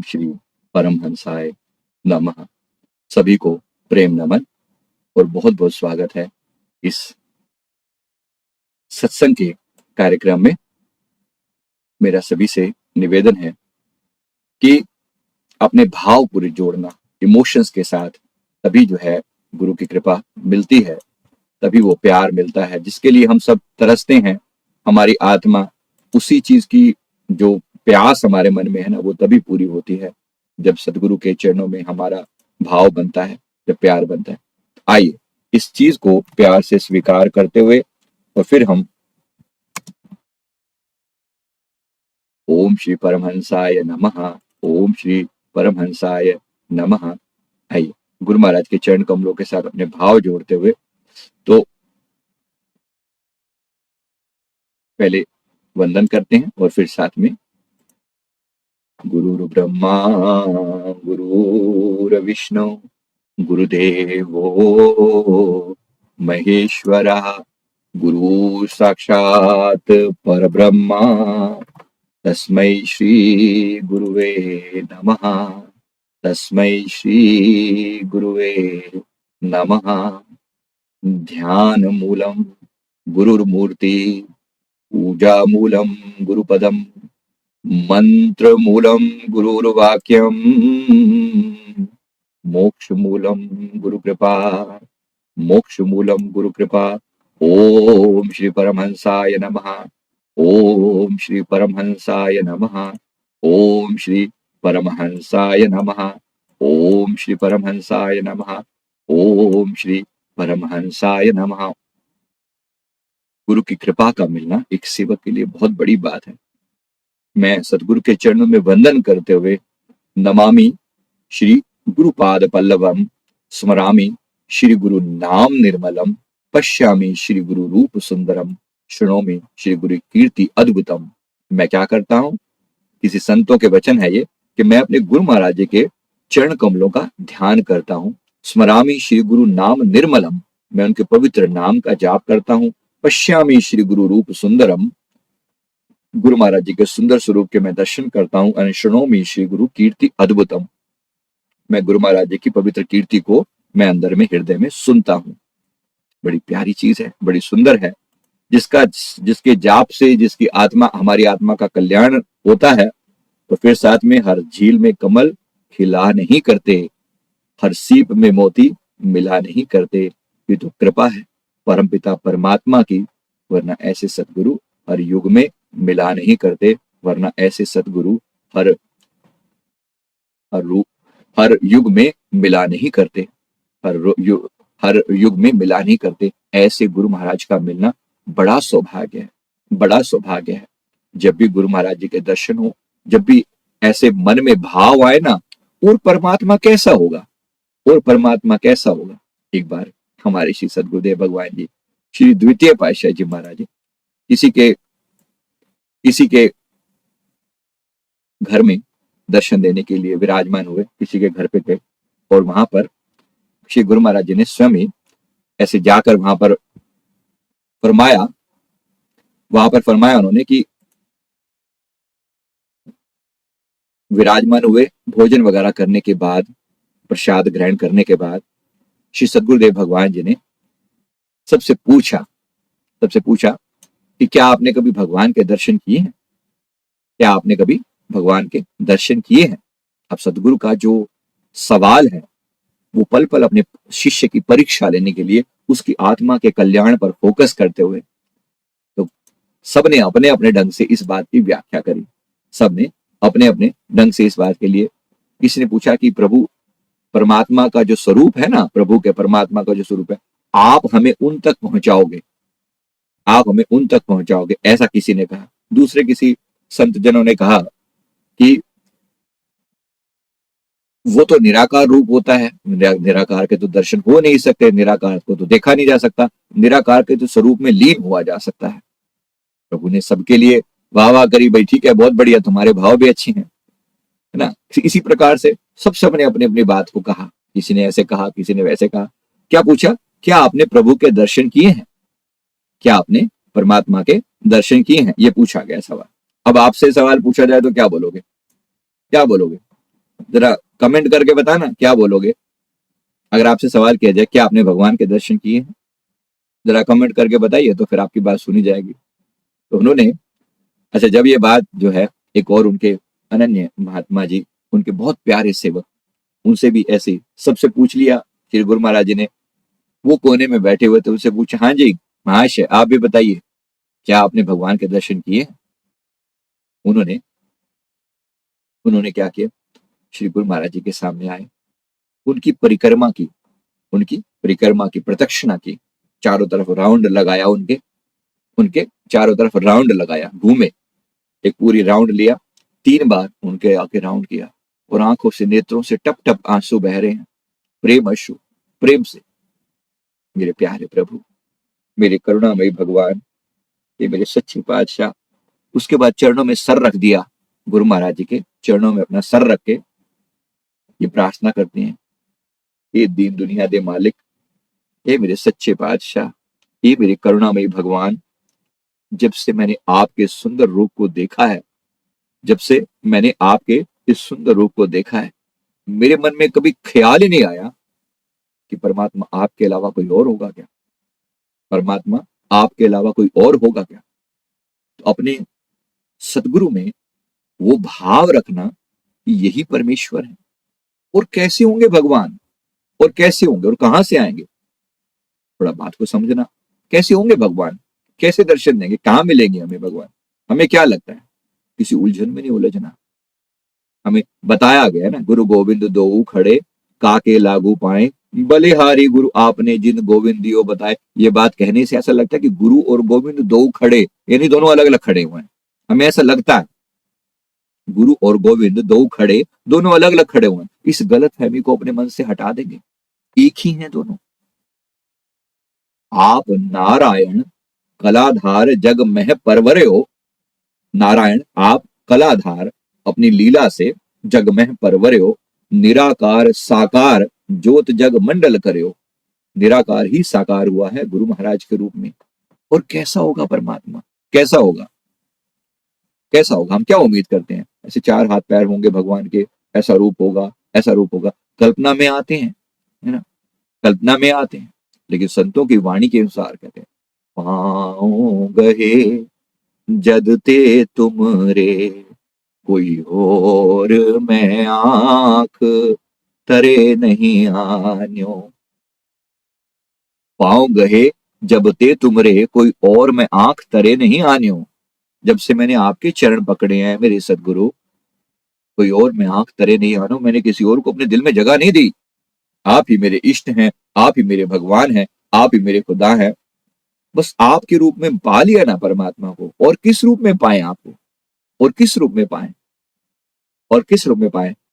श्री परमहंसाय नमः। सभी को प्रेम नमन और बहुत बहुत स्वागत है इस सत्संग के कार्यक्रम में। मेरा सभी से निवेदन है कि अपने भाव पूरे जोड़ना, इमोशंस के साथ, तभी जो है गुरु की कृपा मिलती है, तभी वो प्यार मिलता है जिसके लिए हम सब तरसते हैं। हमारी आत्मा उसी चीज की जो प्यास हमारे मन में है ना, वो तभी पूरी होती है जब सदगुरु के चरणों में हमारा भाव बनता है, जब प्यार बनता है। आइए इस चीज को प्यार से स्वीकार करते हुए और फिर हम ओम श्री परमहंसाय नमः, ओम श्री परमहंसाय नमः। आइए गुरु महाराज के चरण कमलों के साथ अपने भाव जोड़ते हुए तो पहले वंदन करते हैं और फिर साथ में गुरुर् ब्रह्मा गुरुर्विष्णु गुरुदेवो महेश्वरः गुरु साक्षात् परब्रह्मा तस्मै श्री गुरुवे नमः, तस्मै श्री गुरुवे नमः। ध्यान मूलम गुरुर्मूर्ति, पूजा मूलम गुरुपदम, मंत्र मूलम गुरुर्वाक्यम, मोक्ष मूलम गुरुकृपा, मोक्ष मूलम गुरुकृपा। ओम श्री परमहंसाय नमः, ओम श्री परमहंसाय नमः, ओम श्री परमहंसाय नमः, ओम श्री परमहंसाय नमः, ओम श्री परमहंसाय नमः। गुरु की कृपा का मिलना एक सेवक के लिए बहुत बड़ी बात है। मैं सतगुरु के चरणों में वंदन करते हुए नमामि श्री गुरुपाद पल्लवम, स्मरामि श्री गुरु नाम निर्मलम, पश्यामि श्री गुरु रूप सुंदरम, शृणोमि श्री गुरु कीर्ति अद्भुतम। मैं क्या करता हूँ, किसी संतों के वचन है ये कि मैं अपने गुरु महाराज जी के चरण कमलों का ध्यान करता हूँ। स्मरामि श्री गुरु नाम निर्मलम, मैं उनके पवित्र नाम का जाप करता हूँ। पश्यामि श्री गुरु रूप सुंदरम, गुरु महाराज जी के सुंदर स्वरूप के मैं दर्शन करता हूँ। और शृणोमि श्री गुरु कीर्ति अद्भुतम, मैं गुरु महाराज जी की पवित्र कीर्ति को मैं अंदर में हृदय में सुनता हूँ। बड़ी प्यारी चीज है, बड़ी सुंदर है। जिसके जाप से जिसकी आत्मा, हमारी आत्मा का कल्याण होता है, तो फिर साथ में हर झील में कमल खिला नहीं करते, हर सीप में मोती मिला नहीं करते। ये तो कृपा है परमपिता परमात्मा की, वरना ऐसे सतगुरु हर युग में मिला नहीं करते, वरना ऐसे सतगुरु हर युग में मिला नहीं करते, हर युग में मिला नहीं करते। ऐसे गुरु महाराज का मिलना बड़ा सौभाग्य है, बड़ा सौभाग्य है। जब भी गुरु महाराज जी के दर्शन हो, जब भी ऐसे मन में भाव आए ना, और परमात्मा कैसा होगा, और परमात्मा कैसा होगा। एक बार हमारे श्री सदगुरुदेव भगवान जी, श्री द्वितीय पातशाह जी महाराज जी किसी के घर में दर्शन देने के लिए विराजमान हुए, किसी के घर पे गए और वहां पर श्री गुरु महाराज जी ने स्वयं ही ऐसे जाकर वहां पर फरमाया उन्होंने कि विराजमान हुए, भोजन वगैरह करने के बाद, प्रसाद ग्रहण करने के बाद श्री सदगुरुदेव भगवान जी ने सबसे पूछा कि क्या आपने कभी भगवान के दर्शन किए हैं, क्या आपने कभी भगवान के दर्शन किए हैं। अब सदगुरु का जो सवाल है वो पल पल अपने शिष्य की परीक्षा लेने के लिए, उसकी आत्मा के कल्याण पर फोकस करते हुए, तो सबने अपने अपने ढंग से इस बात की व्याख्या करी। सबने अपने अपने ढंग से इस बात के लिए, किसी ने पूछा कि प्रभु परमात्मा का जो स्वरूप है ना, प्रभु के परमात्मा का जो स्वरूप है, आप हमें उन तक पहुंचाओगे, आप हमें उन तक पहुंचाओगे, ऐसा किसी ने कहा। दूसरे किसी संत जनों ने कहा कि वो तो निराकार रूप होता है, निराकार के तो दर्शन हो नहीं सकते, निराकार को तो देखा नहीं जा सकता, निराकार के तो स्वरूप में लीन हुआ जा सकता है। प्रभु ने सबके लिए वाह वाह करी, भाई ठीक है, बहुत बढ़िया, तुम्हारे भाव भी अच्छे हैं, है ना। इसी प्रकार से सबने अपनी अपनी बात को कहा, किसी ने ऐसे कहा, किसी ने वैसे कहा। क्या पूछा, क्या आपने प्रभु के दर्शन किए हैं, क्या आपने परमात्मा के दर्शन किए हैं, ये पूछा गया सवाल। अब आपसे सवाल पूछा जाए तो क्या बोलोगे, क्या बोलोगे। जरा कमेंट करके बताना क्या बोलोगे। अगर आपसे सवाल किया जाए क्या आपने भगवान के दर्शन किए हैं, जरा कमेंट करके बताइए तो फिर आपकी बात सुनी जाएगी। तो उन्होंने, अच्छा जब ये बात जो है, एक और उनके अनन्य महात्मा जी, उनके बहुत प्यारे सेवक, उनसे भी ऐसे सबसे पूछ लिया। श्री गुरु महाराज जी ने, वो कोने में बैठे हुए थे, उनसे पूछा, हाँ जी महाशय आप भी बताइए क्या आपने भगवान के दर्शन किए। उन्होंने उन्होंने क्या किया, श्री गुरु महाराज जी के सामने आए, उनकी परिक्रमा की, उनकी परिक्रमा की, प्रदक्षिणा की, चारों तरफ राउंड लगाया, उनके उनके चारों तरफ राउंड लगाया, घूमे, एक पूरी राउंड लिया, 3 बार उनके आके राउंड किया, और आंखों से, नेत्रों से टप टप आंसू बह रहे हैं, प्रेम अश्रु, प्रेम से, मेरे प्यारे प्रभु, मेरे करुणामयी भगवान, ये मेरे सच्चे पातशाह। उसके बाद चरणों में सर रख दिया, गुरु महाराज जी के चरणों में अपना सर रख के ये प्रार्थना करते हैं, ये दीन दुनिया दे मालिक, ये मेरे सच्चे पातशाह, ये मेरे करुणामयी भगवान, जब से मैंने आपके सुंदर रूप को देखा है, जब से मैंने आपके इस सुंदर रूप को देखा है, मेरे मन में कभी ख्याल ही नहीं आया कि परमात्मा आपके अलावा कोई और होगा क्या, परमात्मा आपके अलावा कोई और होगा क्या। तो अपने सदगुरु में वो भाव रखना, यही परमेश्वर है। और कैसे होंगे भगवान, और कैसे होंगे और कहां से आएंगे, थोड़ा बात को समझना। कैसे होंगे भगवान, कैसे दर्शन देंगे, कहां मिलेंगे हमें भगवान। हमें क्या लगता है, किसी उलझन में नहीं उलझना। हमें बताया गया ना, गुरु गोविंद दो खड़े, काके लागू पाए, बलिहारी गुरु आपने जिन गोविंद दियो बताए। ये बात कहने से ऐसा लगता है कि गुरु और गोविंद दो खड़े, यानी दोनों अलग अलग खड़े हुए हैं, हमें ऐसा लगता है गुरु और गोविंद दो खड़े, दोनों अलग अलग खड़े हुए हैं। इस गलत फहमी को अपने मन से हटा देंगे, एक ही हैं दोनों। आप नारायण कलाधार जग मह परवरे हो, नारायण आप कलाधार, अपनी लीला से जग में परवरे हो, निराकार साकार ज्योत जग मंडल करे हो। निराकार ही साकार हुआ है गुरु महाराज के रूप में। और कैसा होगा परमात्मा, कैसा होगा, कैसा होगा, हम क्या उम्मीद करते हैं, ऐसे 4 हाथ पैर होंगे भगवान के, ऐसा रूप होगा, ऐसा रूप होगा, कल्पना में आते हैं, है ना, कल्पना में आते हैं। लेकिन संतों की वाणी के अनुसार कहते हैं, पाँव गहे जद ते तुम रे, कोई और मैं आंख तरे नहीं आन्यो। पाँव गहे जब ते तुमरे, कोई और मैं आंख तरे नहीं आन्यो। जब से मैंने आपके चरण पकड़े हैं मेरे सदगुरु, कोई और मैं आंख तरे नहीं आनो, मैंने किसी और को अपने दिल में जगह नहीं दी। आप ही मेरे इष्ट हैं, आप ही मेरे भगवान हैं, आप ही मेरे खुदा हैं। बस आपके रूप में पा लिया ना परमात्मा को। और किस रूप में पाए आपको, और किस रूप में पाए, और किस रूप में पाए।